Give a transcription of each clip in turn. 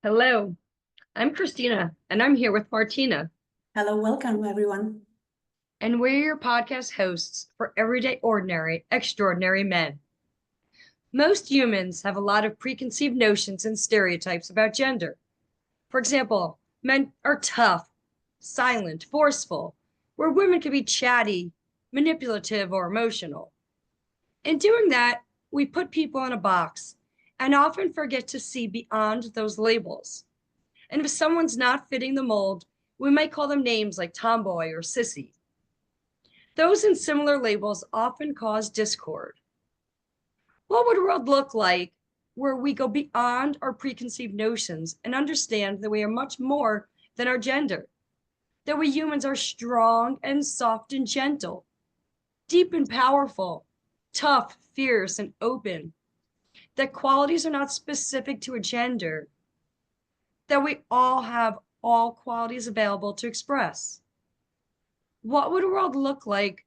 Hello, I'm Christina, and I'm here with Martina, Hello, welcome everyone. and we're your podcast hosts for Everyday Ordinary, Extraordinary Men. Most humans have a lot of preconceived notions and stereotypes about gender. For example, men are tough, silent, forceful, where women can be chatty, manipulative, or emotional. In doing that, we put people in a box and often forget to see beyond those labels. And if someone's not fitting the mold, we might call them names like tomboy or sissy. Those and similar labels often cause discord. What would a world look like where we go beyond our preconceived notions and understand that we are much more than our gender? That we humans are strong and soft and gentle, deep and powerful, tough, fierce, and open. That qualities are not specific to a gender, that we all have all qualities available to express. What would a world look like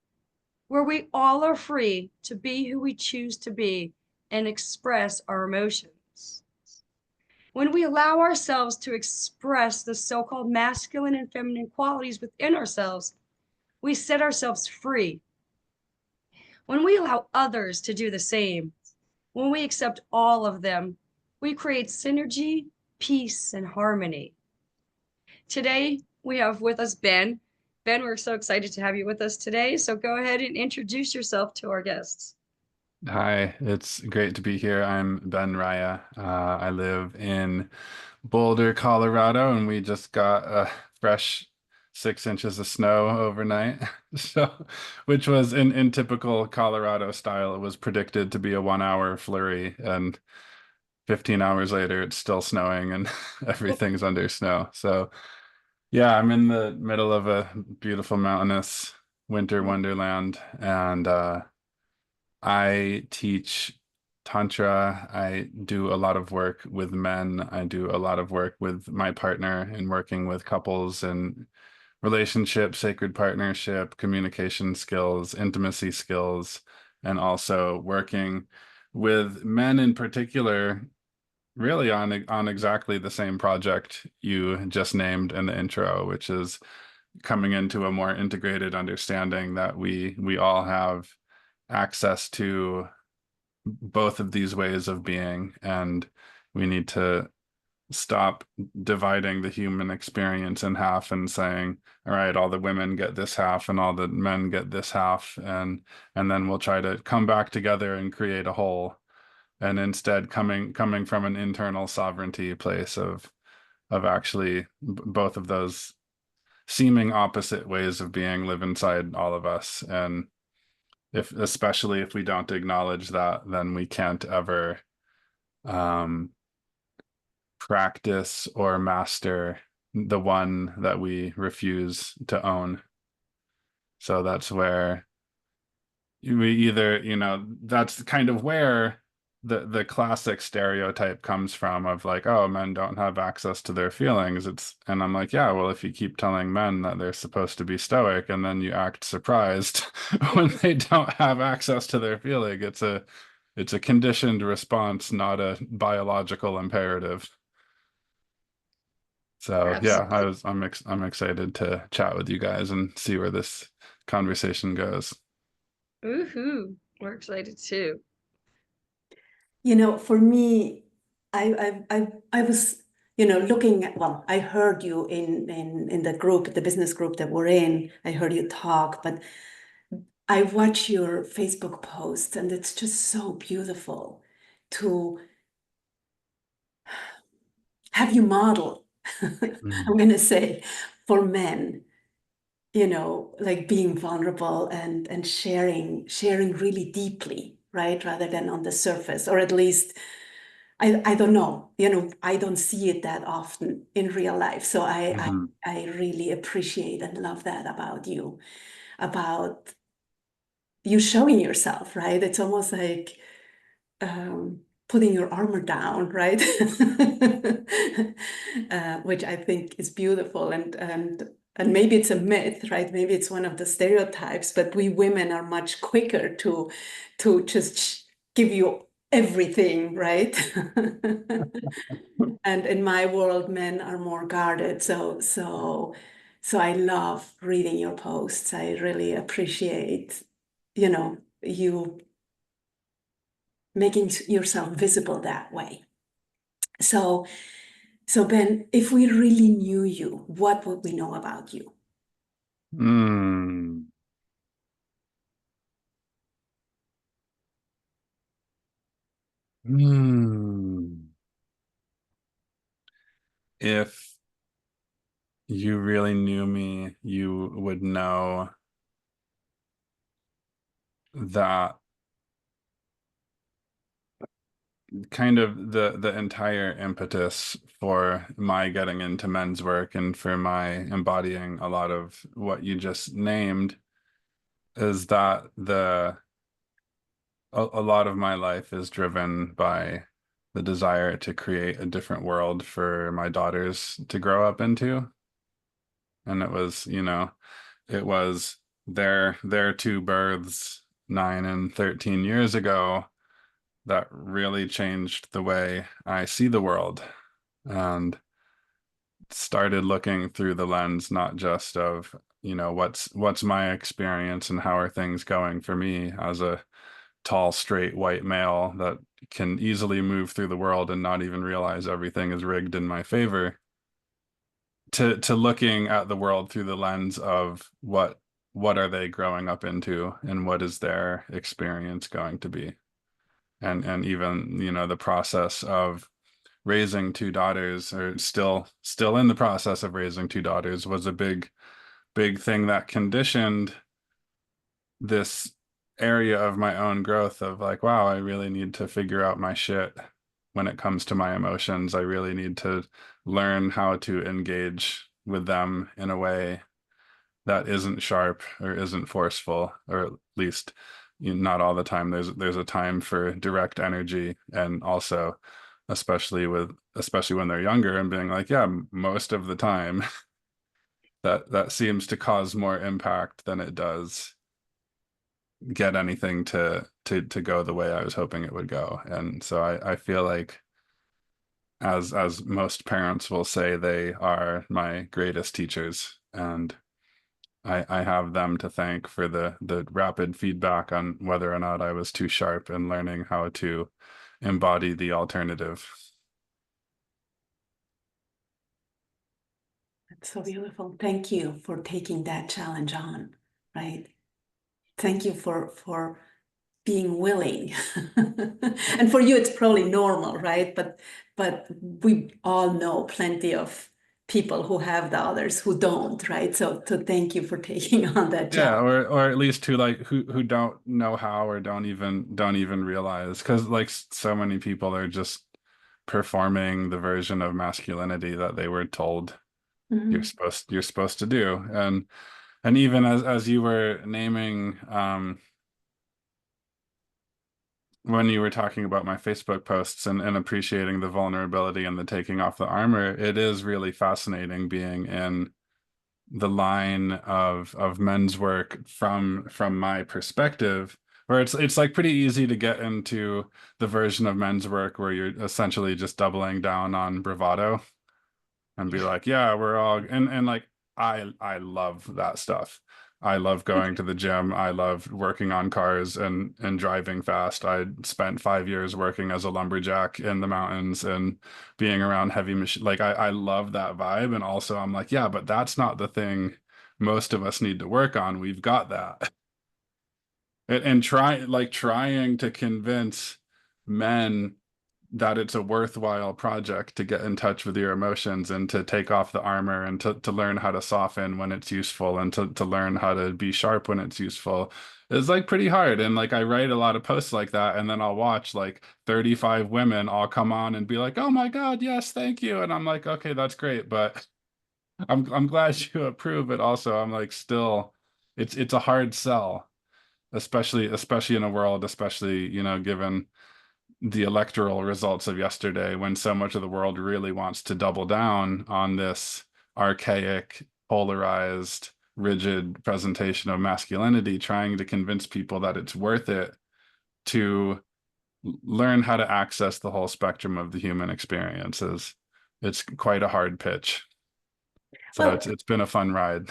where we all are free to be who we choose to be and express our emotions? When we allow ourselves to express the so-called masculine and feminine qualities within ourselves, we set ourselves free. When we allow others to do the same, when we accept all of them, we create synergy, peace, and harmony. Today, we have with us Ben. Ben, we're so excited to have you with us today. So go ahead and introduce yourself to our guests. Hi, it's great to be here. I'm Ben Raya. I live in Boulder, Colorado, and we just got a fresh 6 inches of snow overnight. So, which was in typical Colorado style, it was predicted to be a 1 hour flurry, and 15 hours later, it's still snowing and everything's under snow. So, yeah, I'm in the middle of a beautiful mountainous winter wonderland, and I teach Tantra. I do a lot of work with men. I do a lot of work with my partner in working with couples and relationship, sacred partnership, communication skills, intimacy skills, and also working with men in particular, really on exactly the same project you just named in the intro, which is coming into a more integrated understanding that we all have access to both of these ways of being, and we need to stop dividing the human experience in half and saying, all right, all the women get this half and all the men get this half, and then we'll try to come back together and create a whole. And instead coming from an internal sovereignty place of actually both of those seeming opposite ways of being live inside all of us. And especially if we don't acknowledge that, then we can't ever practice or master the one that we refuse to own. So that's where we either, that's kind of where the classic stereotype comes from of like, oh, men don't have access to their feelings. And I'm like, yeah, well, if you keep telling men that they're supposed to be stoic and then you act surprised when they don't have access to their feeling, it's a conditioned response, not a biological imperative. So yeah, Absolutely. I'm excited to chat with you guys and see where this conversation goes. Woohoo. We're excited too. For me, I was, looking at, well, I heard you in the group, the business group that we're in. I heard you talk, but I watch your Facebook post, and it's just so beautiful to have you model, I'm Mm. gonna say, for men, like being vulnerable and sharing really deeply, right? Rather than on the surface, or at least I don't know, I don't see it that often in real life. So Mhm. I really appreciate and love that about you showing yourself, right? It's almost like putting your armor down, right? Which I think is beautiful, and maybe it's a myth, right? Maybe it's one of the stereotypes, but we women are much quicker to just give you everything, right? And in my world, men are more guarded. So I love reading your posts. I really appreciate, you making yourself visible that way. So Ben, if we really knew you, what would we know about you? Hmm. Hmm. If you really knew me, you would know that kind of the entire impetus for my getting into men's work and for my embodying a lot of what you just named is that a lot of my life is driven by the desire to create a different world for my daughters to grow up into. And it was, it was their two births 9 and 13 years ago that really changed the way I see the world and started looking through the lens not just of, what's my experience and how are things going for me as a tall, straight white male that can easily move through the world and not even realize everything is rigged in my favor, to looking at the world through the lens of what are they growing up into and what is their experience going to be. And even, the process of raising two daughters, or still in the process of raising two daughters, was a big thing that conditioned this area of my own growth of like, wow, I really need to figure out my shit when it comes to my emotions. I really need to learn how to engage with them in a way that isn't sharp or isn't forceful, or at least, not all the time. There's a time for direct energy, and also especially when they're younger, and being like, yeah, most of the time that seems to cause more impact than it does get anything to go the way I was hoping it would go. And so I feel like, as most parents will say, they are my greatest teachers, and I have them to thank for the rapid feedback on whether or not I was too sharp, and learning how to embody the alternative. That's so beautiful. Thank you for taking that challenge on, right? Thank you for being willing. And for you, it's probably normal, right? But we all know plenty of people who have the others who don't, right? So thank you for taking on that Yeah, job. or at least who don't know how, or don't even realize, because like so many people are just performing the version of masculinity that they were told Mhm. you're supposed to do. And even as you were naming, when you were talking about my Facebook posts, and appreciating the vulnerability and the taking off the armor, it is really fascinating being in the line of men's work from my perspective, where it's like pretty easy to get into the version of men's work where you're essentially just doubling down on bravado and be like, yeah, we're all, and like, I love that stuff. I love going to the gym. I love working on cars and driving fast. I spent 5 years working as a lumberjack in the mountains and being around heavy machine. Like, I love that vibe. And also I'm like, yeah, but that's not the thing most of us need to work on. We've got that. And trying to convince men that it's a worthwhile project to get in touch with your emotions, and to take off the armor, and to learn how to soften when it's useful, and to learn how to be sharp when it's useful, is like pretty hard. And like, I write a lot of posts like that, and then I'll watch like 35 women all come on and be like, oh my God, yes, thank you. And I'm like, okay, that's great, but I'm glad you approve. But also I'm like, still, it's a hard sell, especially in a world, especially, given the electoral results of yesterday, when so much of the world really wants to double down on this archaic, polarized, rigid presentation of masculinity, trying to convince people that it's worth it to learn how to access the whole spectrum of the human experience. It's quite a hard pitch. So Well, it's been a fun ride.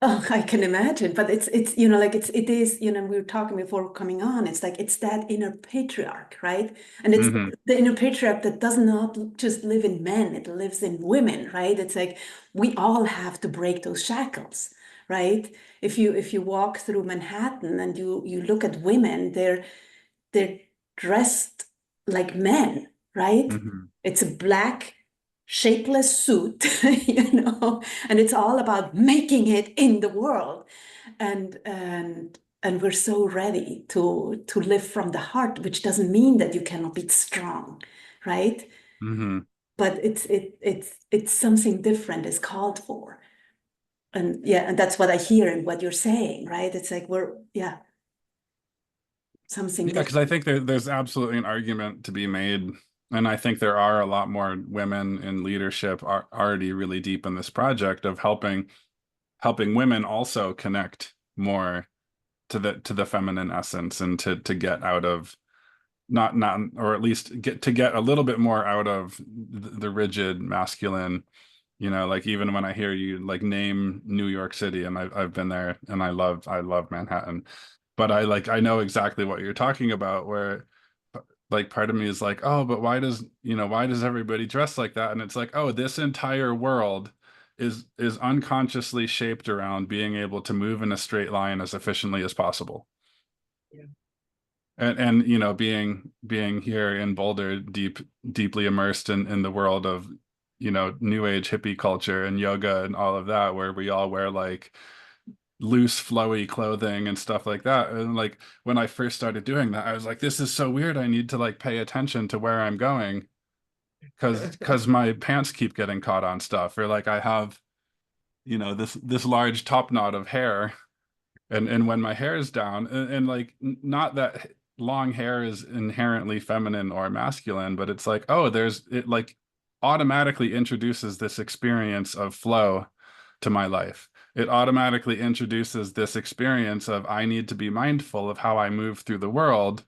oh, I can imagine, but it's like it is, we were talking before coming on. It's like it's that inner patriarch, right? And it's Hmm. the inner patriarch that does not just live in men, it lives in women, right? It's like we all have to break those shackles, right? If you walk through Manhattan and you look at women, they're dressed like men, right? Hmm. It's a black shapeless suit, and it's all about making it in the world. And we're so ready to live from the heart, which doesn't mean that you cannot be strong, right? Hmm. But it's something different is called for. And yeah, and that's what I hear in what you're saying, right? It's like yeah, something Yeah, because I different. think there's absolutely an argument to be made, and I think there are a lot more women in leadership are already really deep in this project of helping women also connect more to the feminine essence and to get out of not or at least get a little bit more out of the rigid masculine, like even when I hear you like name New York City, and I've been there and I love Manhattan, but I know exactly what you're talking about, where like part of me is like, oh, but why does everybody dress like that? And it's like, oh, this entire world is unconsciously shaped around being able to move in a straight line as efficiently as possible. Yeah. And being here in Boulder, deeply immersed in the world of new age hippie culture and yoga and all of that, where we all wear like loose flowy clothing and stuff like that. And like when I first started doing that, I was like, this is so weird. I need to like pay attention to where I'm going, because my pants keep getting caught on stuff, or like I have this large top knot of hair, and when my hair is down, and like not that long hair is inherently feminine or masculine, but it's like, oh, it like automatically introduces this experience of flow to my life. It automatically introduces this experience of I need to be mindful of how I move through the world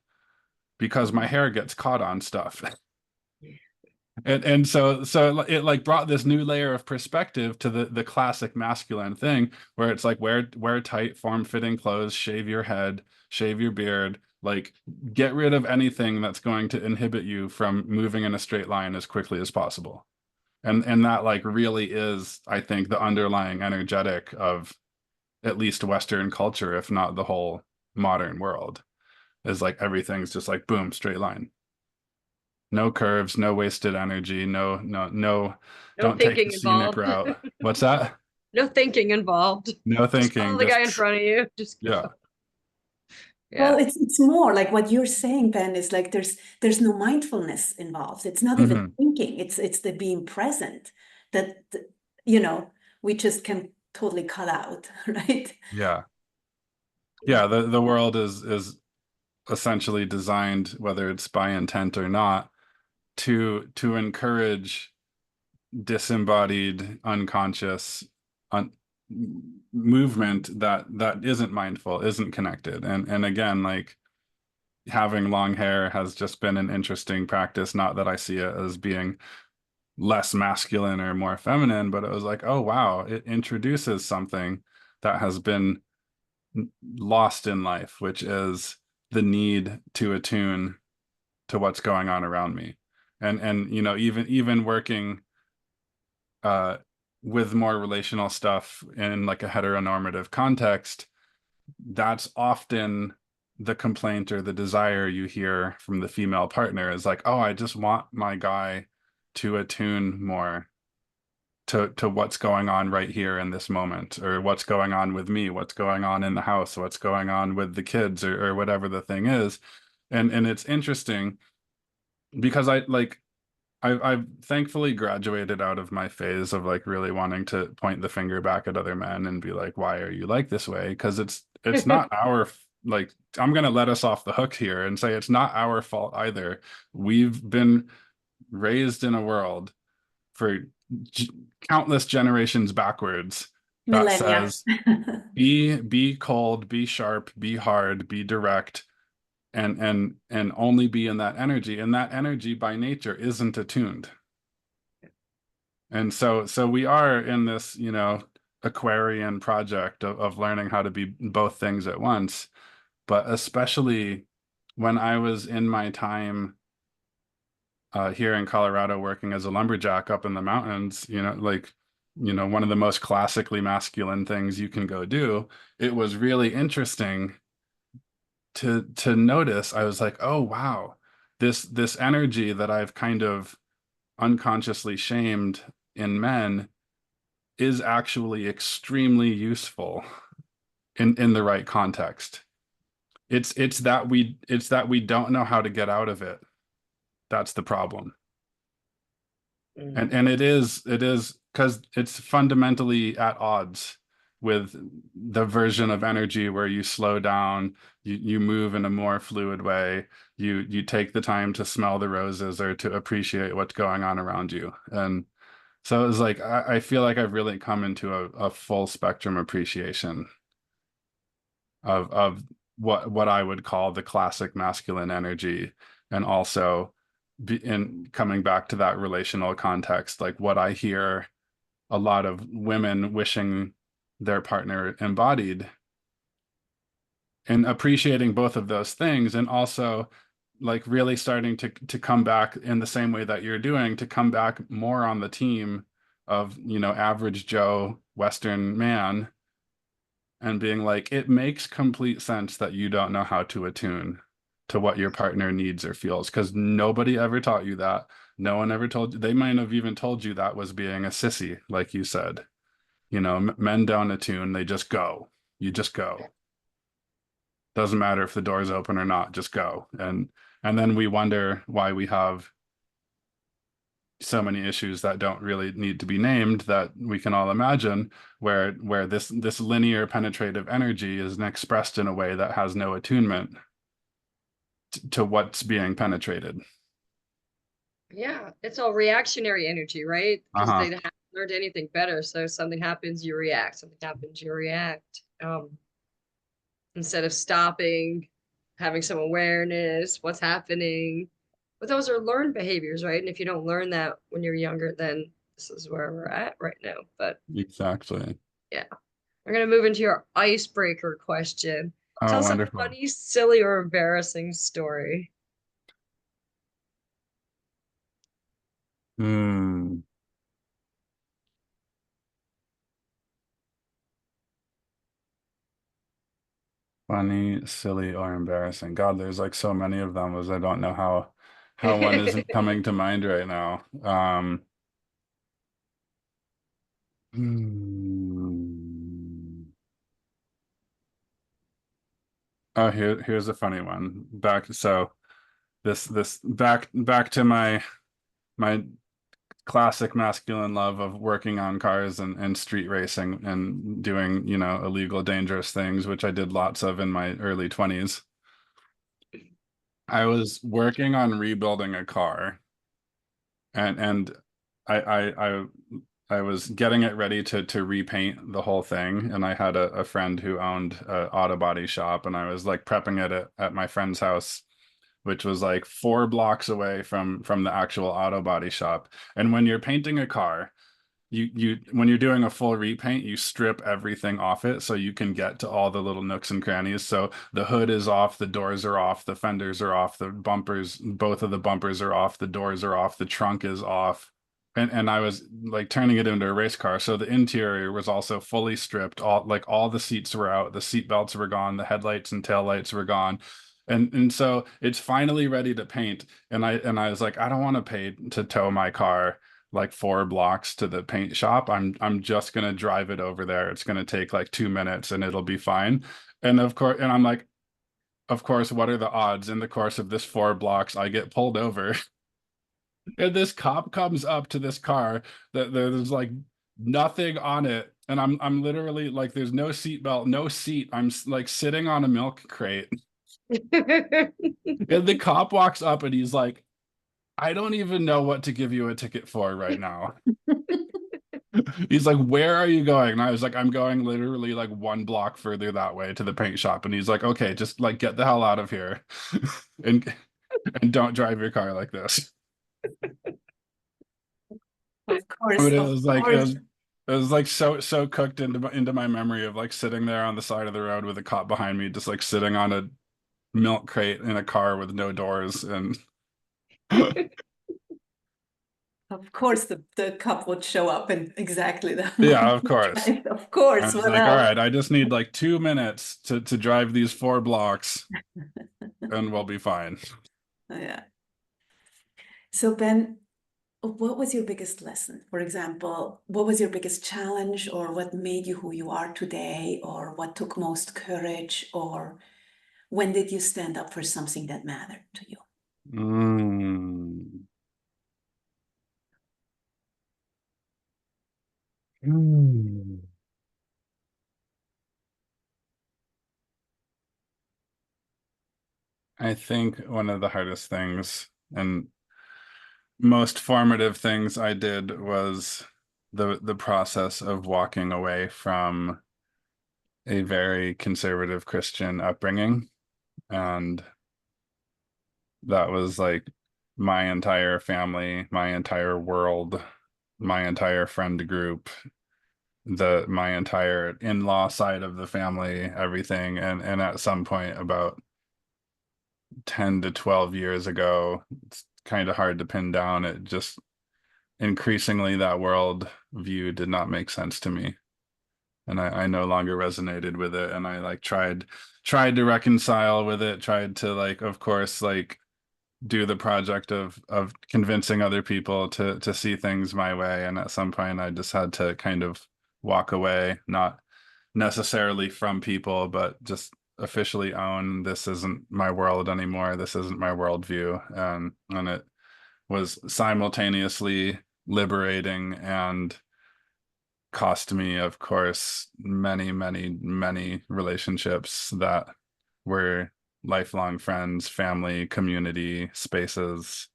because my hair gets caught on stuff. And so it like brought this new layer of perspective to the classic masculine thing, where it's like wear tight form-fitting clothes, shave your head, shave your beard, like get rid of anything that's going to inhibit you from moving in a straight line as quickly as possible. And that like really is, I think, the underlying energetic of at least Western culture, if not the whole modern world, is like everything's just like boom, straight line. No curves, no wasted energy, no, No don't take the thinking scenic involved. route. What's that? No thinking involved. No Just follow thinking, the guy just in front of you. Just yeah. go. Well, Yeah. it's more like what you're saying, Ben, is like there's no mindfulness involved. It's not even Hmm. thinking. It's the being present that we just can totally cut out, right? Yeah. Yeah, the world is essentially designed, whether it's by intent or not, to encourage disembodied, unconscious un movement that isn't mindful, isn't connected. And again, like having long hair has just been an interesting practice. Not that I see it as being less masculine or more feminine, but it was like, oh wow, it introduces something that has been lost in life, which is the need to attune to what's going on around me. And even working uh with more relational stuff in like a heteronormative context, that's often the complaint or the desire you hear from the female partner is like, oh, I just want my guy to attune more to what's going on right here in this moment, or what's going on with me, what's going on in the house, what's going on with the kids, or whatever the thing is. And it's interesting because I've thankfully graduated out of my phase of like really wanting to point the finger back at other men and be like, why are you like this way? Because it's not our like, I'm gonna let us off the hook here and say it's not our fault either. We've been raised in a world for g countless generations backwards that Millennia. says be cold, be sharp, be hard, be direct, and only be in that energy, and that energy by nature isn't attuned. And so we are in this, you know, Aquarian project of learning how to be both things at once. But especially when I was in my time here in Colorado working as a lumberjack up in the mountains, you know, like, you know, one of the most classically masculine things you can go do, it was really interesting to notice. I was like, oh wow, this energy that I've kind of unconsciously shamed in men is actually extremely useful in the right context. It's that we don't know how to get out of it. That's the problem. And it is because it's fundamentally at odds with the version of energy where you slow down, you move in a more fluid way, you take the time to smell the roses or to appreciate what's going on around you. And so it was like I feel like I've really come into a full spectrum appreciation of what I would call the classic masculine energy, and also in coming back to that relational context, like what I hear a lot of women wishing their partner embodied, and appreciating both of those things, and also like really starting to come back in the same way that you're doing, to come back more on the team of, you know, average Joe Western man, and being like, it makes complete sense that you don't know how to attune to what your partner needs or feels, because nobody ever taught you that. No one ever told you. They might have even told you that was being a sissy, like you said. You know, men don't attune, they just go. You just go. Doesn't matter if the door's open or not, just go. And then we wonder why we have so many issues that don't really need to be named, that we can all imagine, where this linear penetrative energy is expressed in a way that has no attunement to what's being penetrated. Yeah, it's all reactionary energy, right? Because Uh-huh. they haven't learned anything better. So something happens, you react. Something happens, you react. Instead of stopping, having some awareness, what's happening. But those are learned behaviors, right? And if you don't learn that when you're younger, then this is where we're at right now. But Exactly. yeah, we're gonna move into your icebreaker question. Oh, Tell us a wonderful. funny, silly, or embarrassing story. Hmm. Funny, silly, or embarrassing. God, there's like so many of them, as I don't know how one isn't coming to mind right now. Hmm. Oh, here's a funny one. Back to my classic masculine love of working on cars and street racing and doing, you know, illegal, dangerous things, which I did lots of in my early 20s. I was working on rebuilding a car, and I I I I was getting it ready to repaint the whole thing, and I had a friend who owned an auto body shop, and I was like prepping it at my friend's house, which was like 4 blocks away from the actual auto body shop. And when you're painting a car, you when you're doing a full repaint, you strip everything off it so you can get to all the little nooks and crannies. So the hood is off, the doors are off, the fenders are off, the bumpers, both of the bumpers are off, the doors are off, the trunk is off. And I was like turning it into a race car. So the interior was also fully stripped. All the seats were out, the seat belts were gone, the headlights and tail lights were gone. And so it's finally ready to paint. And I was like, I don't want to pay to tow my car like 4 blocks to the paint shop. I'm just gonna drive it over there. It's gonna take like 2 minutes and it'll be fine. And of course, and I'm like, of course, what are the odds? In the course of this 4 blocks, I get pulled over, and this cop comes up to this car that there's like nothing on it, and I'm literally like, there's no seat belt, no seat. I'm like sitting on a milk crate, and the cop walks up and he's like, I don't even know what to give you a ticket for right now. He's like, where are you going? And I was like, I'm going literally like 1 block further that way to the paint shop. And he's like, okay, just like get the hell out of here and and don't drive your car like this. Of course, But it of was like course. it was like so cooked into my memory of like sitting there on the side of the road with a cop behind me, just like sitting on a milk crate in a car with no doors. And Of course, the cup would show up in exactly that yeah, of moment. course. Right? Of I course, was what like, all else? right, I just need like 2 minutes to drive these 4 blocks and we'll be fine. Yeah. So Ben, what was your biggest lesson? For example, what was your biggest challenge, or what made you who you are today, or what took most courage, or when did you stand up for something that mattered to you? Mm. Mm. I think one of the hardest things and most formative things I did was the process of walking away from a very conservative Christian upbringing. And that was like my entire family, my entire world, my entire friend group, my entire in-law side of the family, everything. And at some point about 10 to 12 years ago, it's kind of hard to pin down. It just increasingly that world view did not make sense to me. And I no longer resonated with it. And I like tried to reconcile with it, tried to like, of course, like do the project of convincing other people to see things my way. And at some point I just had to kind of walk away, not necessarily from people, but just officially own this isn't my world anymore. This isn't my worldview. And it was simultaneously liberating and cost me, of course, many relationships that were lifelong friends, family, community spaces,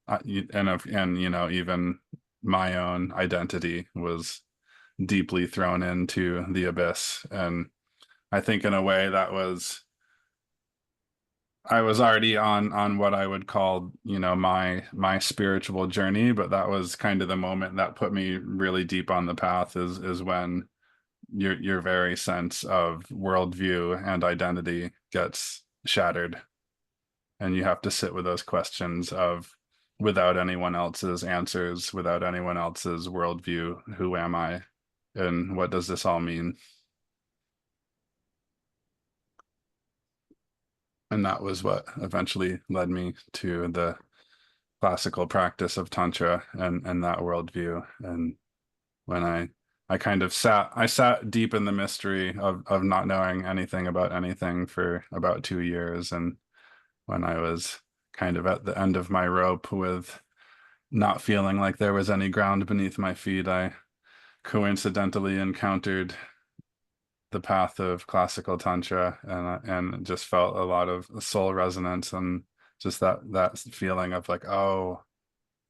and you know, even my own identity was deeply thrown into the abyss. And I think in a way that was I was already on what I would call, you know, my spiritual journey, but that was kind of the moment that put me really deep on the path is when your very sense of worldview and identity gets shattered. And you have to sit with those questions of without anyone else's answers, without anyone else's worldview, who am I? And what does this all mean? And that was what eventually led me to the classical practice of Tantra and that worldview. And when I kind of sat deep in the mystery of not knowing anything about anything for about 2 years. And when I was kind of at the end of my rope with not feeling like there was any ground beneath my feet, I coincidentally encountered the path of classical tantra and just felt a lot of soul resonance and just that feeling of like, oh,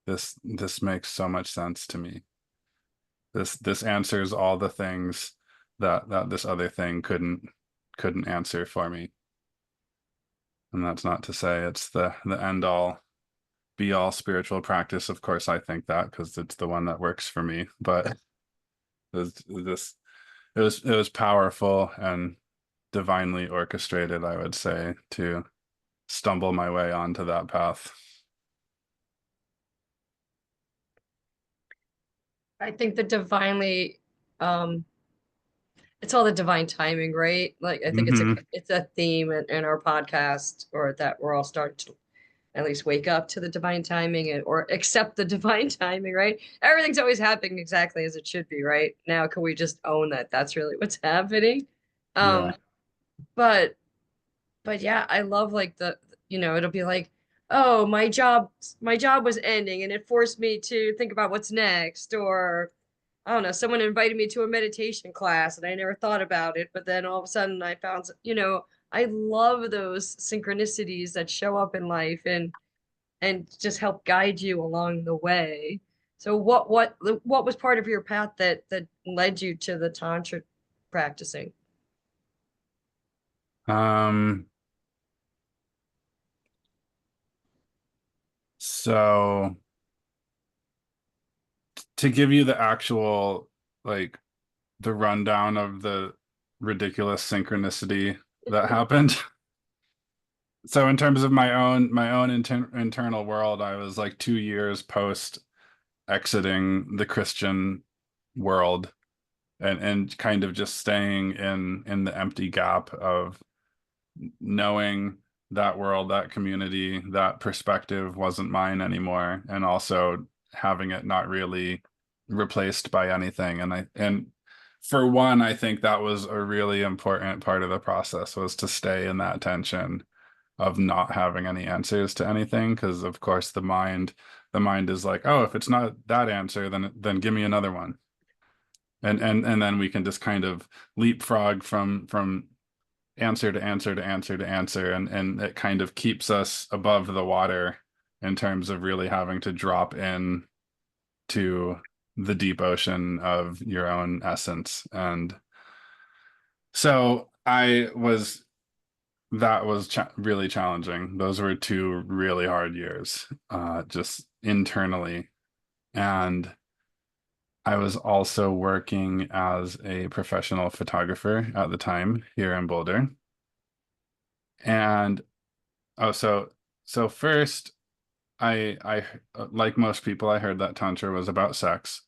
this makes so much sense to me. This answers all the things that this other thing couldn't answer for me. And that's not to say it's the end all be all spiritual practice. Of course, I think that because it's the one that works for me. But this it was powerful and divinely orchestrated, I would say, to stumble my way onto that path. I think the divinely, um, it's all the divine timing, right? Like I think Hmm. it's a theme in our podcast, or that we're all starting to at least wake up to the divine timing or accept the divine timing, right? Everything's always happening exactly as it should be, right? Now, can we just own that that's really what's happening? Yeah. Um, but but yeah, I love like it'll be like, oh, my job was ending and it forced me to think about what's next, or I don't know, someone invited me to a meditation class and I never thought about it, but then all of a sudden I found, I love those synchronicities that show up in life and just help guide you along the way. So what was part of your path that led you to the Tantra practicing? Um, so to give you the actual, like, the rundown of the ridiculous synchronicity that happened. So in terms of my own internal world, I was like 2 years post exiting the Christian world, and kind of just staying in the empty gap of knowing that world, that community, that perspective wasn't mine anymore, and also having it not really replaced by anything. And for one, I think that was a really important part of the process, was to stay in that tension of not having any answers to anything, because of course the mind is like, oh, if it's not that answer, then give me another one. And then we can just kind of leapfrog from answer to answer to answer to answer, and it kind of keeps us above the water in terms of really having to drop in to the deep ocean of your own essence. And so that was really challenging. Those were 2 really hard years, just internally. And I was also working as a professional photographer at the time here in Boulder. And oh, so first, I like most people, I heard that Tantra was about sex.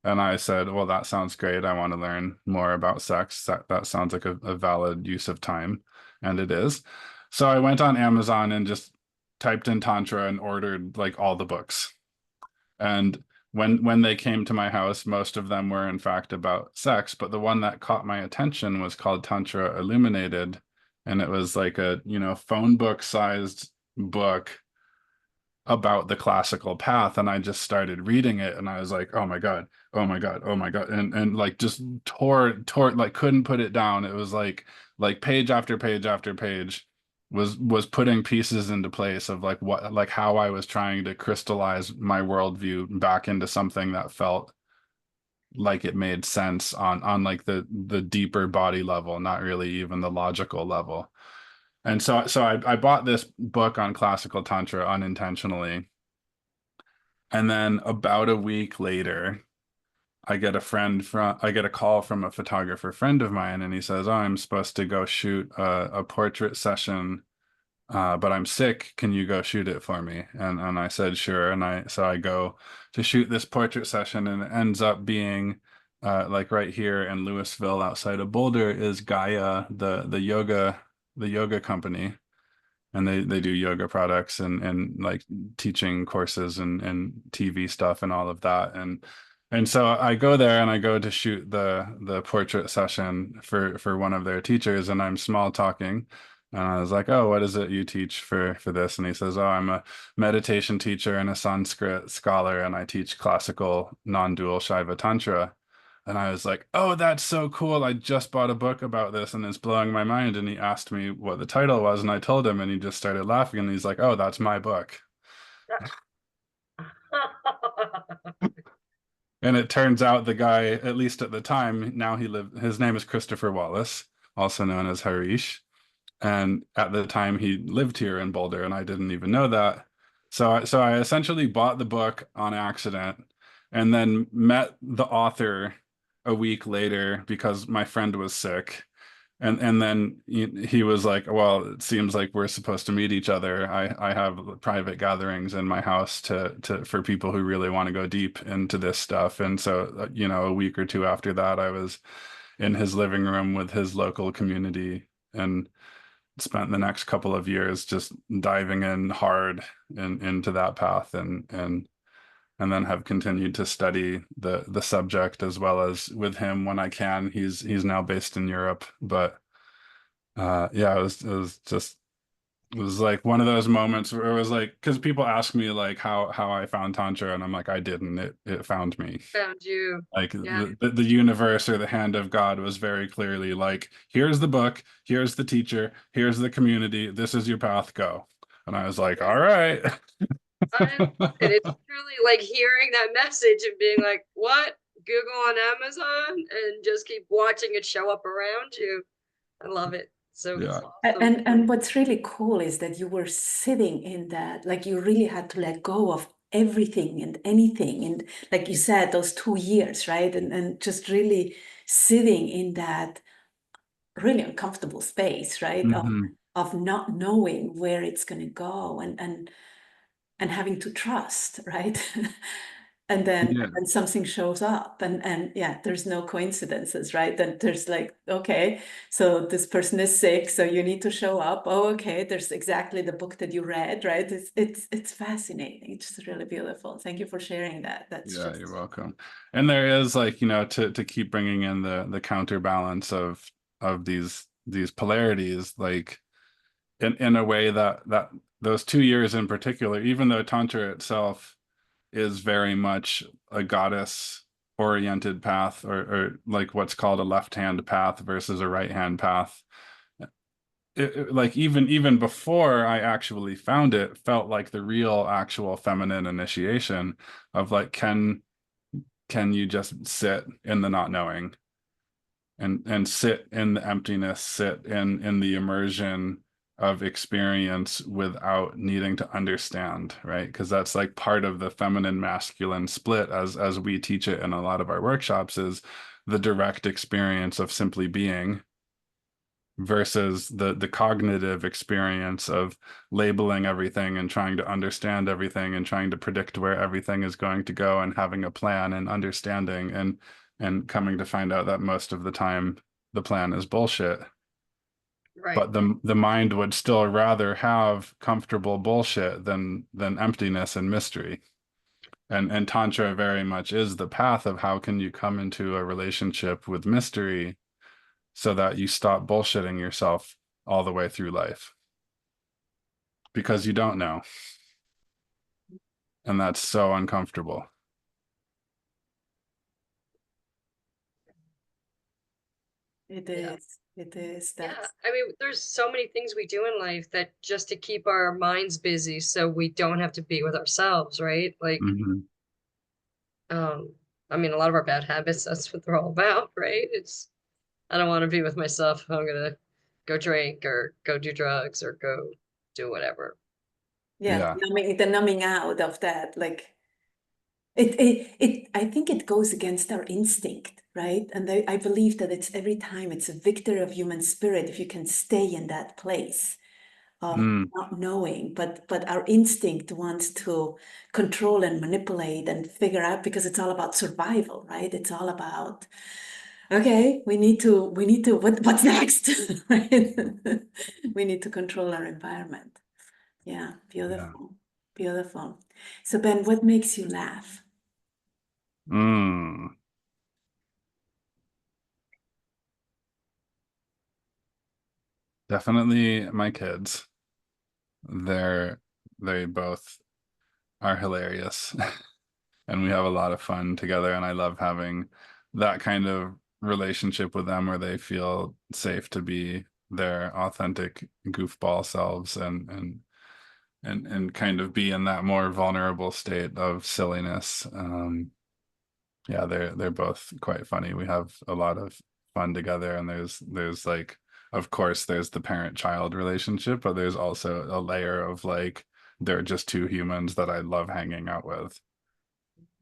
And I said, well, that sounds great. I want to learn more about sex. That sounds like a valid use of time. And it is. So I went on Amazon and just typed in Tantra and ordered like all the books. And when they came to my house, most of them were in fact about sex, but the one that caught my attention was called Tantra Illuminated. And it was like a, phone book sized book about the classical path. And I just started reading it, and I was like, oh my God, oh my God, oh my God. And like just tore, like couldn't put it down. It was like page after page after page was putting pieces into place of like how I was trying to crystallize my worldview back into something that felt like it made sense on like the deeper body level, not really even the logical level. And so I bought this book on classical tantra unintentionally. And then about a week later, I get a call from a photographer friend of mine, and he says, "Oh, I'm supposed to go shoot a portrait session, but I'm sick. Can you go shoot it for me?" And I said, "Sure." And I go to shoot this portrait session, and it ends up being like right here in Louisville, outside of Boulder, is Gaia, the yoga company. And they do yoga products and like teaching courses and TV stuff and all of that. And so I go there, and I go to shoot the portrait session for one of their teachers, and I'm small talking. And I was like, "Oh, what is it you teach for this?" And he says, "Oh, I'm a meditation teacher and a Sanskrit scholar, and I teach classical non-dual Shaiva Tantra." And I was like, "Oh, that's so cool. I just bought a book about this and it's blowing my mind." And he asked me what the title was, and I told him, and he just started laughing, and he's like, "Oh, that's my book." And it turns out the guy, at least at the time, now his name is Christopher Wallace, also known as Harish. And at the time he lived here in Boulder, and I didn't even know that. So I essentially bought the book on accident, and then met the author a week later because my friend was sick. And then he was like, "Well, it seems like we're supposed to meet each other. I have private gatherings in my house to for people who really want to go deep into this stuff." And so, a week or two after that, I was in his living room with his local community, and spent the next couple of years just diving in hard into that path, and then have continued to study the subject as well as with him when I can. He's now based in Europe, but yeah, it was like one of those moments where it was like, because people ask me like how I found Tantra, and I'm like, I didn't. It found me. Found you. Like Yeah. the universe or the hand of God was very clearly like, here's the book, here's the teacher, here's the community, this is your path, go. And I was like, all right. I love it. It's truly like hearing that message and being like, what? Google on Amazon and just keep watching it show up around you. I love it. So Yeah. awesome. And what's really cool is that you were sitting in that, like you really had to let go of everything and anything. And like you said, those 2 years, right? And just really sitting in that really uncomfortable space, right? Of not knowing where it's going to go and having to trust, right? And then Yeah. and something shows up and yeah, there's no coincidences, right? Then there's like, okay, so this person is sick, so you need to show up. Oh, okay, there's exactly the book that you read, right? It's fascinating. It's just really beautiful. Thank you for sharing that. That's Yeah, just you're welcome. And there is, like, you know, to keep bringing in the counterbalance of these polarities, like in a way that those 2 years in particular, even though Tantra itself is very much a goddess oriented path, or like what's called a left hand path versus a right hand path. Like even before I actually found it, felt like the real actual feminine initiation of like, can you just sit in the not knowing and sit in the emptiness, sit in the immersion of experience without needing to understand, right? Because that's like part of the feminine masculine split as we teach it in a lot of our workshops, is the direct experience of simply being versus the cognitive experience of labeling everything and trying to understand everything and trying to predict where everything is going to go and having a plan and understanding and coming to find out that most of the time the plan is bullshit. Right. But the mind would still rather have comfortable bullshit than emptiness and mystery. And Tantra very much is the path of how can you come into a relationship with mystery so that you stop bullshitting yourself all the way through life, because you don't know. And that's so uncomfortable. it Yeah. is. It is. Yeah. That's I mean, there's so many things we do in life that just to keep our minds busy so we don't have to be with ourselves, right? Like, um, I mean, a lot of our bad habits, that's what they're all about, right? It's, I don't want to be with myself if I'm gonna go drink or go do drugs or go do whatever. yeah, Yeah. the numbing out of that, like I think it goes against our instinct, right? And I believe that it's every time it's a victor of human spirit if you can stay in that place of not knowing, but our instinct wants to control and manipulate and figure out, because it's all about survival, right? It's all about, okay, we need to what's next? Right? We need to control our environment. Yeah, Yeah. beautiful, beautiful. So Ben, what makes you laugh? Definitely my kids. They're they both are hilarious. And we have a lot of fun together, and I love having that kind of relationship with them where they feel safe to be their authentic goofball selves and kind of be in that more vulnerable state of silliness. Yeah, they're both quite funny. We have a lot of fun together, and there's like, of course, there's the parent-child relationship, but there's also a layer of like, they're just two humans that I love hanging out with.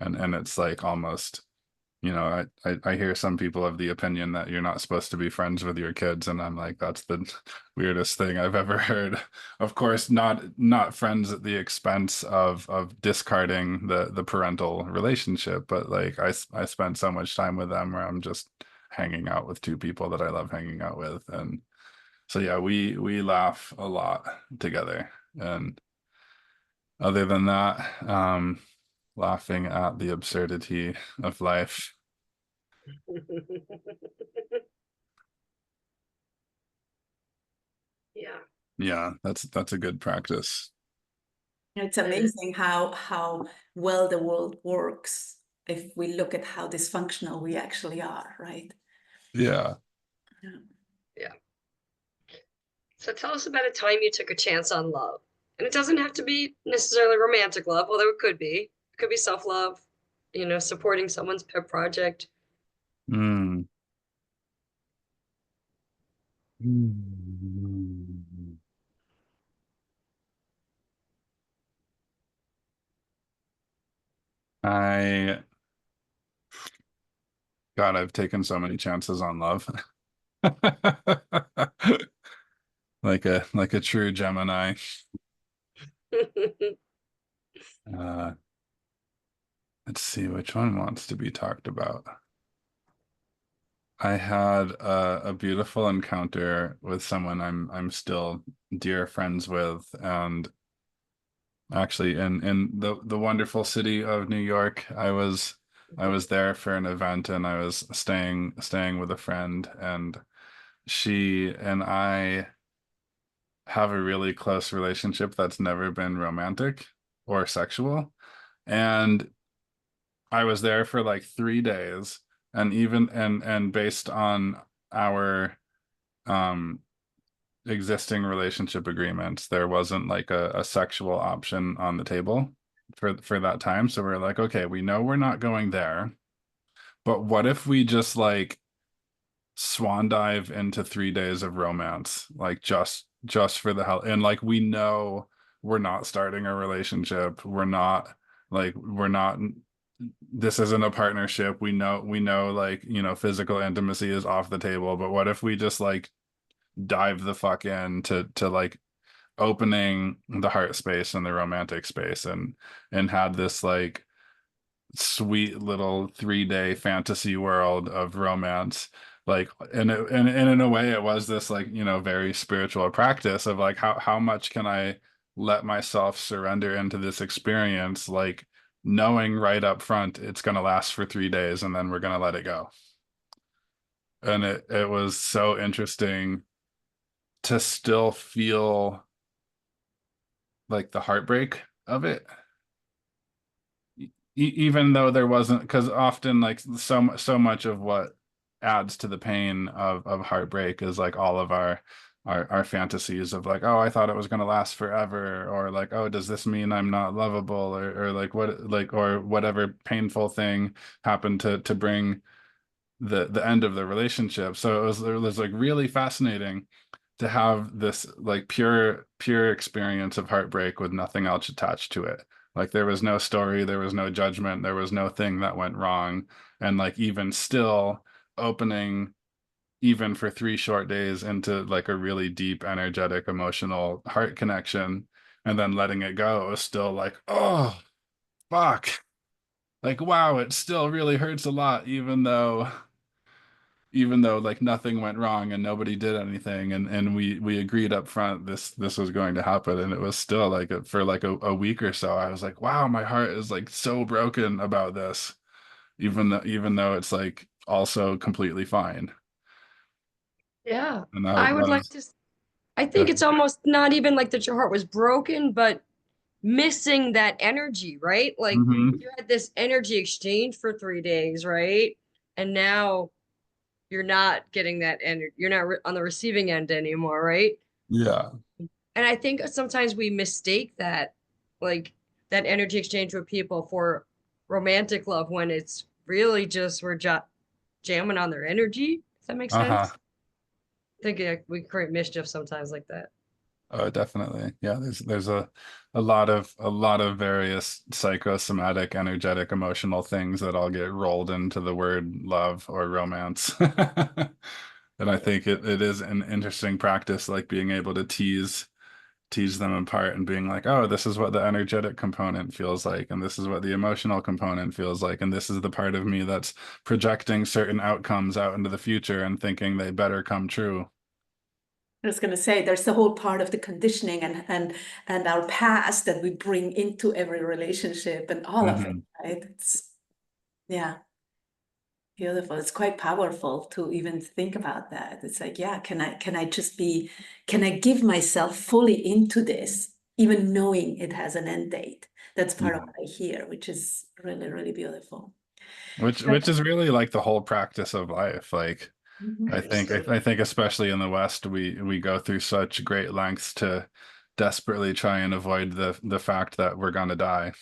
And it's like almost, you know, I hear some people of the opinion that you're not supposed to be friends with your kids, and I'm like, that's the weirdest thing I've ever heard. Of course, not friends at the expense of discarding the parental relationship, but like I spent so much time with them where I'm just hanging out with two people that I love hanging out with. And so yeah, we laugh a lot together. And other than that, laughing at the absurdity of life. Yeah. Yeah, that's a good practice. It's amazing how well the world works if we look at how dysfunctional we actually are, right? Yeah. Yeah. Yeah. So tell us about a time you took a chance on love. And it doesn't have to be necessarily romantic love, although it could be. It could be self-love, supporting someone's pet project. Mm. Mm. I God, I've taken so many chances on love. Like a true Gemini. Uh, let's see which one wants to be talked about. I had a beautiful encounter with someone I'm still dear friends with, and actually in the wonderful city of New York. I was there for an event, and I was staying with a friend, and she and I have a really close relationship that's never been romantic or sexual. And I was there for like 3 days, and even and based on our um existing relationship agreements, there wasn't like a sexual option on the table for that time. So we're like, okay, we know we're not going there, but what if we just like swan dive into 3 days of romance, like just for the hell, and like we know we're not starting a relationship, we're not this isn't a partnership, we know like physical intimacy is off the table, but what if we just like dive the fuck in to like opening the heart space and the romantic space, and had this like sweet little 3 day fantasy world of romance, like, and in a way it was this like very spiritual practice of like how much can I let myself surrender into this experience, like knowing right up front it's going to last for 3 days and then we're going to let it go. And it was so interesting to still feel like the heartbreak of it, even though there wasn't, because often like so much of what adds to the pain of heartbreak is like all of our fantasies of like, oh, I thought it was going to last forever, or like, oh, does this mean I'm not lovable, or like what, like, or whatever painful thing happened to bring the end of the relationship. So it was like really fascinating to have this like pure experience of heartbreak with nothing else attached to it. Like there was no story, there was no judgment, there was no thing that went wrong. And like even still opening even for 3 short days into like a really deep, energetic, emotional heart connection, and then letting it go, it was still like, oh fuck. Like wow, it still really hurts a lot, even though like nothing went wrong and nobody did anything, and we agreed up front this was going to happen, and it was still like for like a week or so I was like, wow, my heart is like so broken about this, even though it's like also completely fine. Yeah. And that, I would that like was to, I think good. it's almost not even like that your heart was broken, but missing that energy, right? Like Hmm. you had this energy exchange for 3 days, right? And now you're not getting that energy. You're not on the receiving end anymore, right? Yeah. And I think sometimes we mistake that, like that energy exchange with people for romantic love when it's really just we're jamming on their energy. Does that make Uh-huh. sense? I think we create mischief sometimes like that. Oh, definitely. Yeah, there's a lot of various psychosomatic, energetic, emotional things that all get rolled into the word love or romance. And I think it is an interesting practice, like being able to tease them apart and being like, oh, this is what the energetic component feels like, and this is what the emotional component feels like, and this is the part of me that's projecting certain outcomes out into the future and thinking they better come true. I was going to say there's the whole part of the conditioning and our past that we bring into every relationship and all of it, Hmm. right? It's yeah, beautiful. It's quite powerful to even think about that. It's like, yeah, can I give myself fully into this, even knowing it has an end date? That's part of Yeah. what I hear, which is really, really beautiful. Which is really like the whole practice of life. Like Mhm. I think Absolutely. I think especially in the West, we go through such great lengths desperately try and avoid the fact that we're gonna die.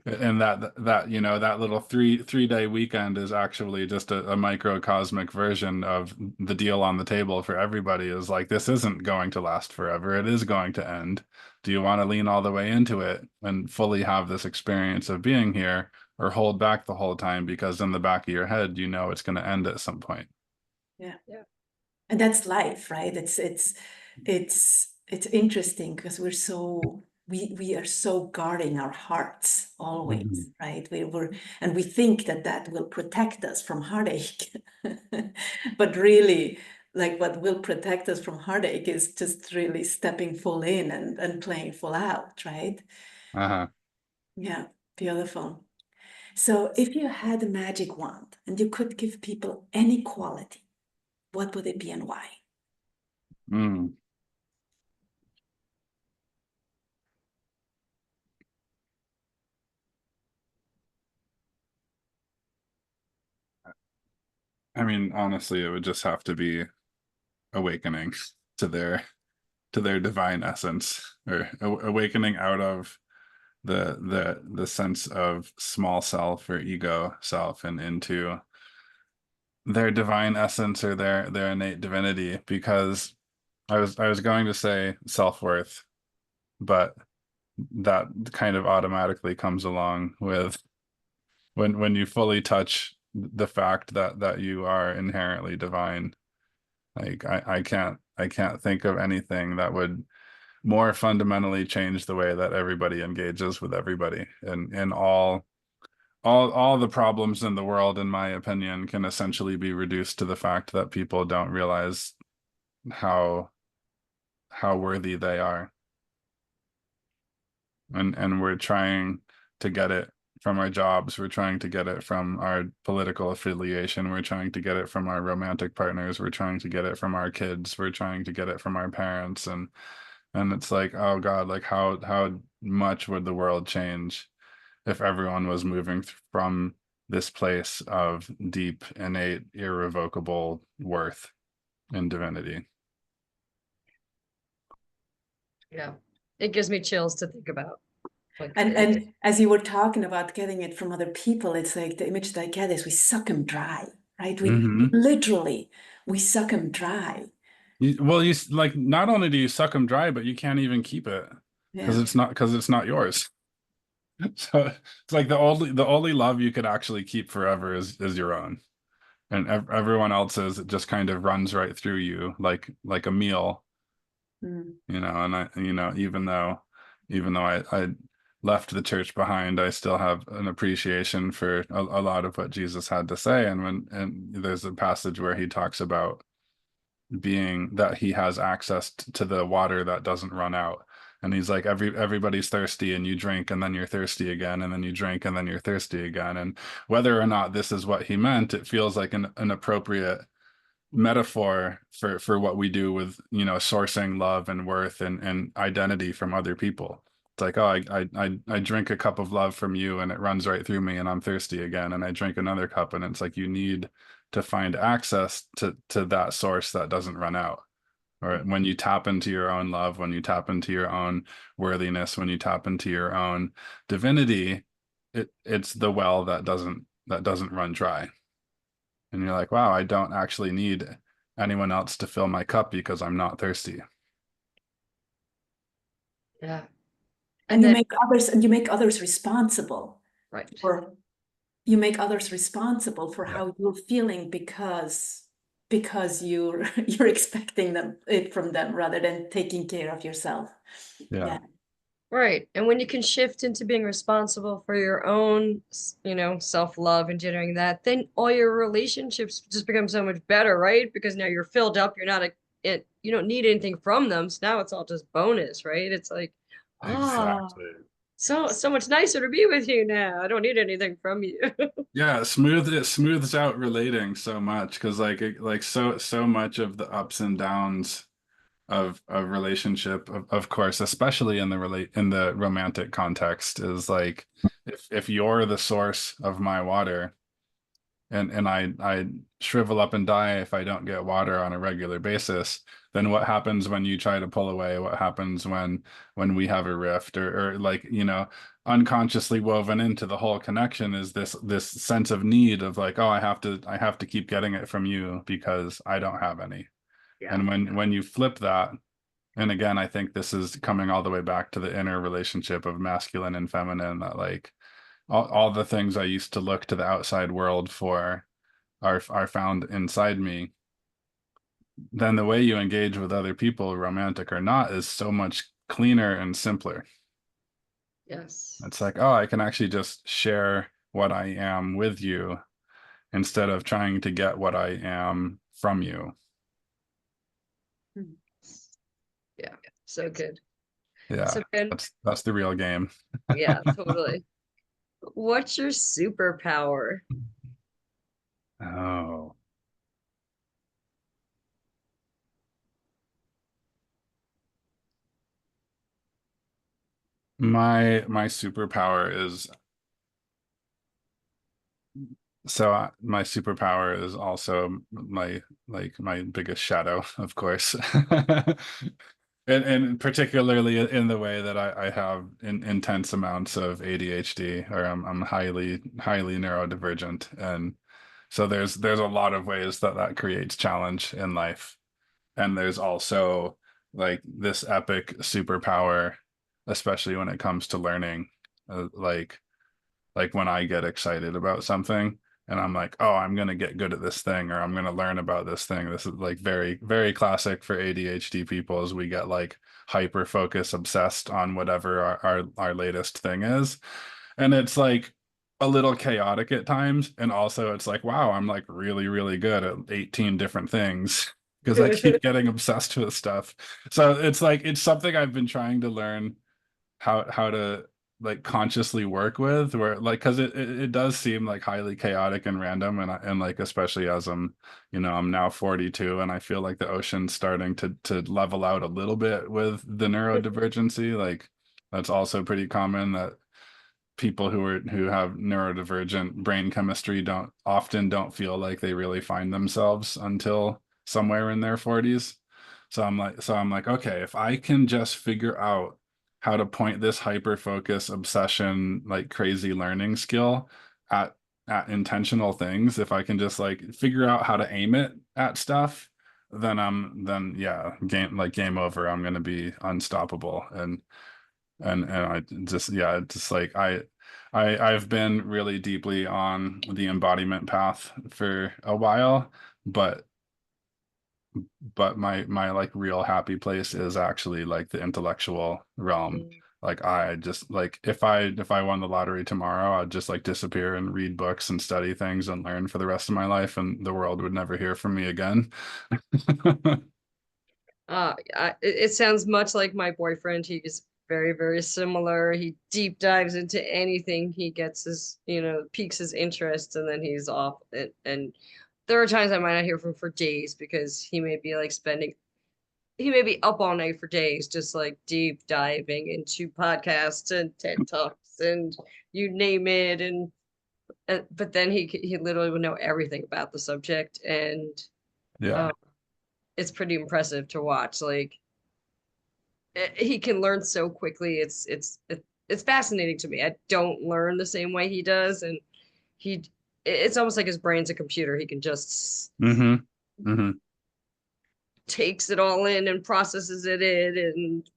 And that you know, that little three-day weekend is actually just a microcosmic version of the deal on the table for everybody. Is like, this isn't going to last forever. It is going to end. Do you want to lean all the way into it and fully have this experience of being here, or hold back the whole time because in the back of your head you know it's going to end at some point? Yeah. Yeah. And that's life, right? It's interesting because we are so guarding our hearts always, right? And we think that will protect us from heartache, but really, like, what will protect us from heartache is just really stepping full in and playing full out, right? Uh-huh. Yeah, beautiful. So if you had a magic wand and you could give people any quality, what would it be and why? Mm. I mean, honestly, it would just have to be awakening to their divine essence, or awakening out of the sense of small self or ego self and into their divine essence, or their innate divinity. Because I was going to say self-worth, but that kind of automatically comes along with when you fully touch the fact that you are inherently divine. Like, I can't think of anything that would more fundamentally change the way that everybody engages with everybody. And all the problems in the world, in my opinion, can essentially be reduced to the fact that people don't realize how worthy they are. And we're trying to get it from our jobs, we're trying to get it from our political affiliation, we're trying to get it from our romantic partners, we're trying to get it from our kids, we're trying to get it from our parents. And it's like, oh God, like how much would the world change if everyone was moving from this place of deep, innate, irrevocable worth and divinity? Yeah. It gives me chills to think about. Like, And as you were talking about getting it from other people, it's like the image that I get is we suck them dry, right? We Mm-hmm. literally, we suck them dry. Well, like, not only do you suck them dry, but you can't even keep it because Yeah. it's not yours. So it's like the only love you could actually keep forever is your own, and everyone else's, it just kind of runs right through you like a meal, Mm. you know. And even though I left the church behind, I still have an appreciation for a lot of what Jesus had to say. And there's a passage where he talks about being that he has access to the water that doesn't run out. And he's like, everybody's thirsty, and you drink and then you're thirsty again, and then you drink and then you're thirsty again. And whether or not this is what he meant, it feels like an appropriate metaphor for what we do with, sourcing love and worth and identity from other people. It's like, oh, I drink a cup of love from you and it runs right through me and I'm thirsty again. And I drink another cup, and it's like, you need to find access to that source that doesn't run out. Or when you tap into your own love, when you tap into your own worthiness, when you tap into your own divinity, it's the well that doesn't run dry. And you're like, wow, I don't actually need anyone else to fill my cup because I'm not thirsty. yeah. And then, you make others responsible right. for you make others responsible for Yeah. how you're feeling because you're expecting it from them rather than taking care of yourself. Yeah. Yeah. Right. And when you can shift into being responsible for your own, self-love and generating that, then all your relationships just become so much better, right? Because now you're filled up, you're not you don't need anything from them. So now it's all just bonus, right? It's like, ah, Exactly. so much nicer to be with you now. I don't need anything from you. Yeah, it smooths out relating so much, because like so much of the ups and downs of a relationship, of course, especially in the romantic context, is like, if you're the source of my water, and I shrivel up and die if I don't get water on a regular basis, then what happens when you try to pull away? What happens when we have a rift, or like, you know, unconsciously woven into the whole connection is this sense of need of like, oh, I have to keep getting it from you because I don't have any. Yeah. And when you flip that, and again, I think this is coming all the way back to the inner relationship of masculine and feminine, that like all the things I used to look to the outside world for are found inside me. Then the way you engage with other people, romantic or not, is so much cleaner and simpler. Yes. It's like, oh, I can actually just share what I am with you instead of trying to get what I am from you. Yeah. So good. Yeah, So Ben, that's the real game. yeah, totally. What's your superpower? Oh, my superpower is my superpower is also my biggest shadow, of course. And particularly in the way that I have intense amounts of ADHD, or I'm highly neurodivergent, and so there's a lot of ways that creates challenge in life. And there's also like this epic superpower, especially when it comes to learning, like when I get excited about something and I'm like, oh, I'm going to get good at this thing, or I'm going to learn about this thing. This is like very, very classic for ADHD people, is we get like hyper focus obsessed on whatever our latest thing is. And it's like a little chaotic at times. And also it's like, wow, I'm like really, really good at 18 different things because I keep getting obsessed with stuff. So it's like, it's something I've been trying to learn how to like consciously work with, where like, because it does seem like highly chaotic and random, and like, especially as I'm, you know, I'm now 42 and I feel like the ocean's starting to level out a little bit with the neurodivergency. Like that's also pretty common, that people who have neurodivergent brain chemistry don't feel like they really find themselves until somewhere in their 40s. So I'm like, okay, if I can just figure out how to point this hyper focus obsession, like crazy learning skill at intentional things, if I can just like figure out how to aim it at stuff, then yeah, game over. I'm going to be unstoppable. And I just, yeah, just like I've been really deeply on the embodiment path for a while, but my like real happy place is actually like the intellectual realm. Mm. Like I just like, if I won the lottery tomorrow, I'd just like disappear and read books and study things and learn for the rest of my life, and the world would never hear from me again. It sounds much like my boyfriend. He's very, very similar. He deep dives into anything. He gets his, piques his interest, and then he's off. And there are times I might not hear from him for days because he may be up all night for days, just like deep diving into podcasts and TED Talks and you name it. And but then he literally would know everything about the subject, and Yeah. um, it's pretty impressive to watch. Like he can learn so quickly. It's fascinating to me. I don't learn the same way he does, and he it's almost like his brain's a computer. He can just Mm-hmm. Mm-hmm. takes it all in and processes it in and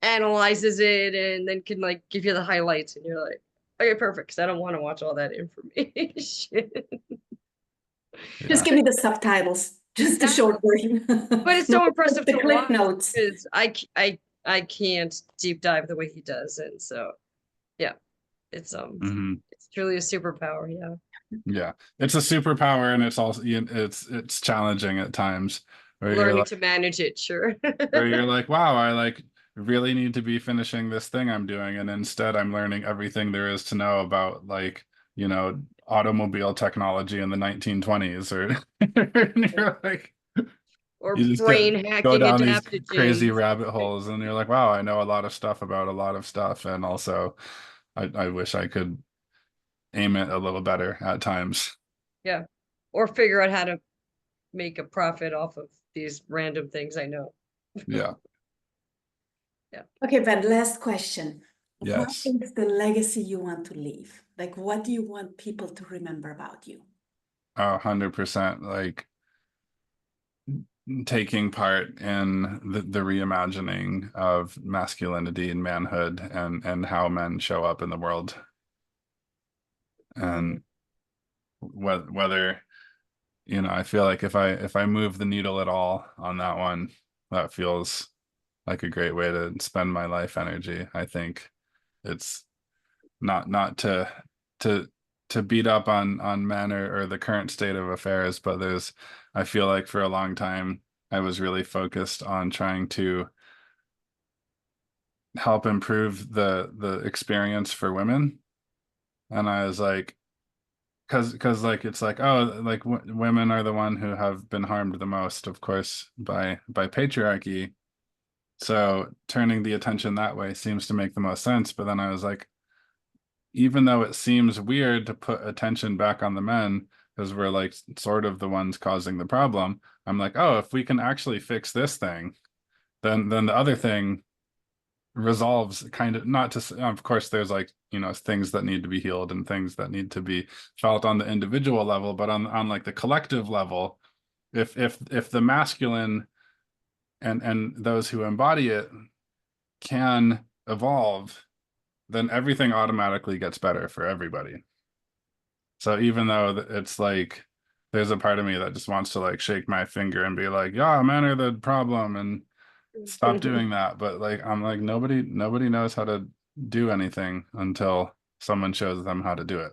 analyzes it, and then can like give you the highlights, and you're like, okay, perfect, because I don't want to watch all that information. Just Yeah. give me the subtitles, just the short version. But it's No, so impressive the to clip watch notes. because I can't deep dive the way he does, and so yeah, it's Mm-hmm. it's truly a superpower. Yeah. Yeah, it's a superpower, and it's also, it's challenging at times, where you're Learning like, to manage it, sure. wow, I like really need to be finishing this thing I'm doing, and instead I'm learning everything there is to know about, like, automobile technology in the 1920s, or and you're like, Or you just brain go hacking down these crazy adaptogens. rabbit holes, and you're like, wow, I know a lot of stuff about a lot of stuff, and also I wish I could aim it a little better at times. Yeah. Or figure out how to make a profit off of these random things I know. Yeah. Okay, Ben, last question. What Yes. is the legacy you want to leave? Like, what do you want people to remember about you? 100%. Like taking part in the reimagining of masculinity and manhood and how men show up in the world. And whether, you know, I feel like if I move the needle at all on that one, that feels like a great way to spend my life energy. I think it's not to beat up on men or the current state of affairs, but I feel like for a long time I was really focused on trying to help improve the experience for women. And I was like, because like it's like, oh, like women are the one who have been harmed the most, of course, by patriarchy. So turning the attention that way seems to make the most sense. But then I was like, even though it seems weird to put attention back on the men because we're like sort of the ones causing the problem, I'm like, oh, if we can actually fix this thing, then the other thing resolves. Kind of, not to, of course there's like, you know, things that need to be healed and things that need to be felt on the individual level, but on like the collective level, if the masculine and those who embody it can evolve, then everything automatically gets better for everybody. So even though it's like there's a part of me that just wants to like shake my finger and be like, yeah, men are the problem and stop doing that. But like I'm like, nobody knows how to do anything until someone shows them how to do it.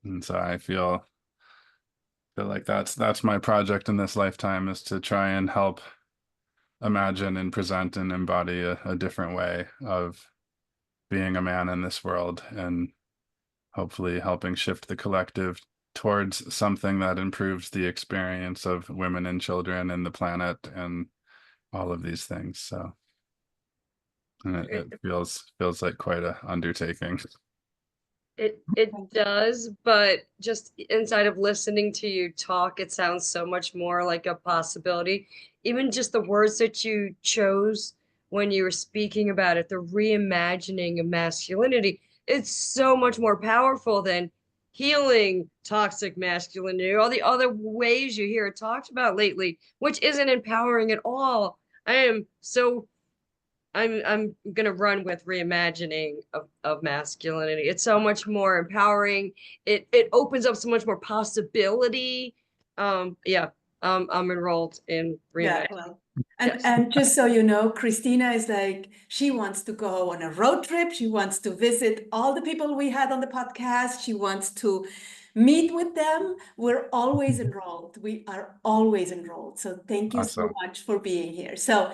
And so I feel like that's my project in this lifetime, is to try and help imagine and present and embody a different way of being a man in this world, and hopefully helping shift the collective towards something that improves the experience of women and children and the planet and all of these things. So, and it feels like quite a undertaking. It does, but just inside of listening to you talk, it sounds so much more like a possibility. Even just the words that you chose when you were speaking about it, the reimagining of masculinity, it's so much more powerful than healing toxic masculinity, all the other ways you hear it talked about lately, which isn't empowering at all. I'm gonna run with reimagining of masculinity. It's so much more empowering. It opens up so much more possibility. Yeah, I'm enrolled in Yeah, reimagining. well, Yes. and just so you know, Christina is like, she wants to go on a road trip. She wants to visit all the people we had on the podcast. She wants to meet with them. We're always enrolled. We are always enrolled. So thank you so Awesome. much for being here. So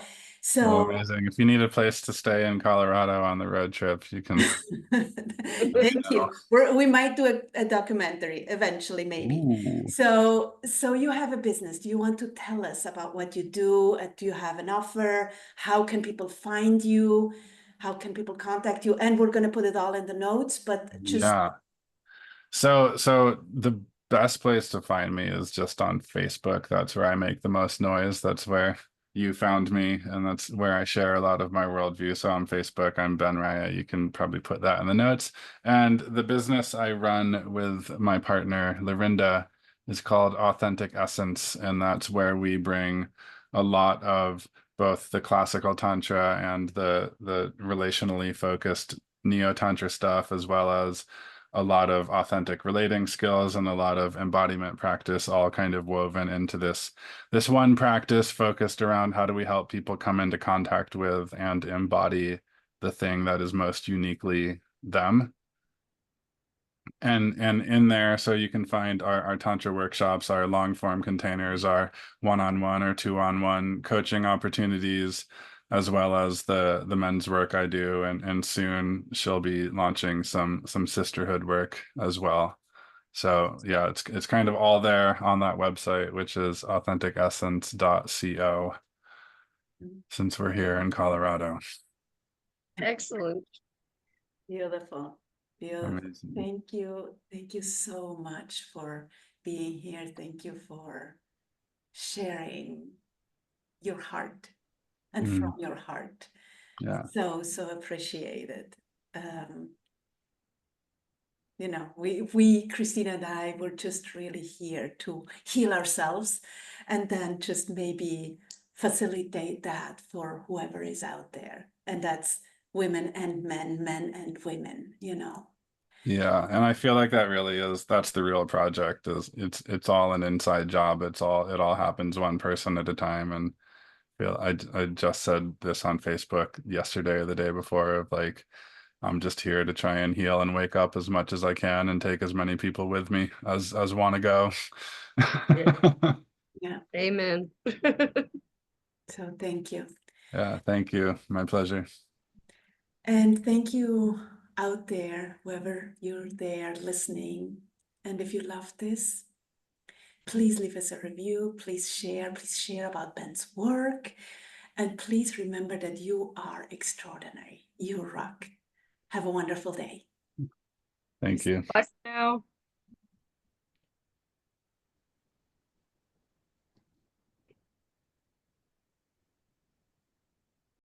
Well, amazing. If you need a place to stay in Colorado on the road trip, you can let me thank know. you. We might do a documentary eventually, maybe. Ooh. So you have a business. Do you want to tell us about what you do? Do you have an offer? How can people find you? How can people contact you? And we're going to put it all in the notes, but just Yeah. So the best place to find me is just on Facebook. That's where I make the most noise. That's where you found me, and that's where I share a lot of my worldview. So on Facebook, I'm Ben Raya. You can probably put that in the notes. And the business I run with my partner, Lorinda, is called Authentic Essence, and that's where we bring a lot of both the classical tantra and the relationally focused neo tantra stuff, as well as a lot of authentic relating skills and a lot of embodiment practice, all kind of woven into this one practice focused around how do we help people come into contact with and embody the thing that is most uniquely them. And in there, so you can find our tantra workshops, our long form containers, our one-on-one or two-on-one coaching opportunities, as well as the men's work I do, and soon she'll be launching some sisterhood work as well. So yeah, it's kind of all there on that website, which is authenticessence.co, since we're here in Colorado. Excellent. beautiful. Beautiful. Amazing. Thank you. Thank you so much for being here. Thank you for sharing your heart and Mm, from your heart. yeah. So appreciated. You know, we, Christina and I, were just really here to heal ourselves and then just maybe facilitate that for whoever is out there. And that's women and men, men and women, you know. Yeah, and I feel like that really that's the real project is it's all an inside job. It all happens one person at a time. And I just said this on Facebook yesterday or the day before of like I'm just here to try and heal and wake up as much as I can and take as many people with me as want to go. Yeah. Yeah. Amen. So thank you. Yeah, thank you. My pleasure. And thank you out there, whoever you're there listening. And if you love this, please leave us a review. Please share about Ben's work. And please remember that you are extraordinary. You rock. Have a wonderful day. Thank you. Bye for now.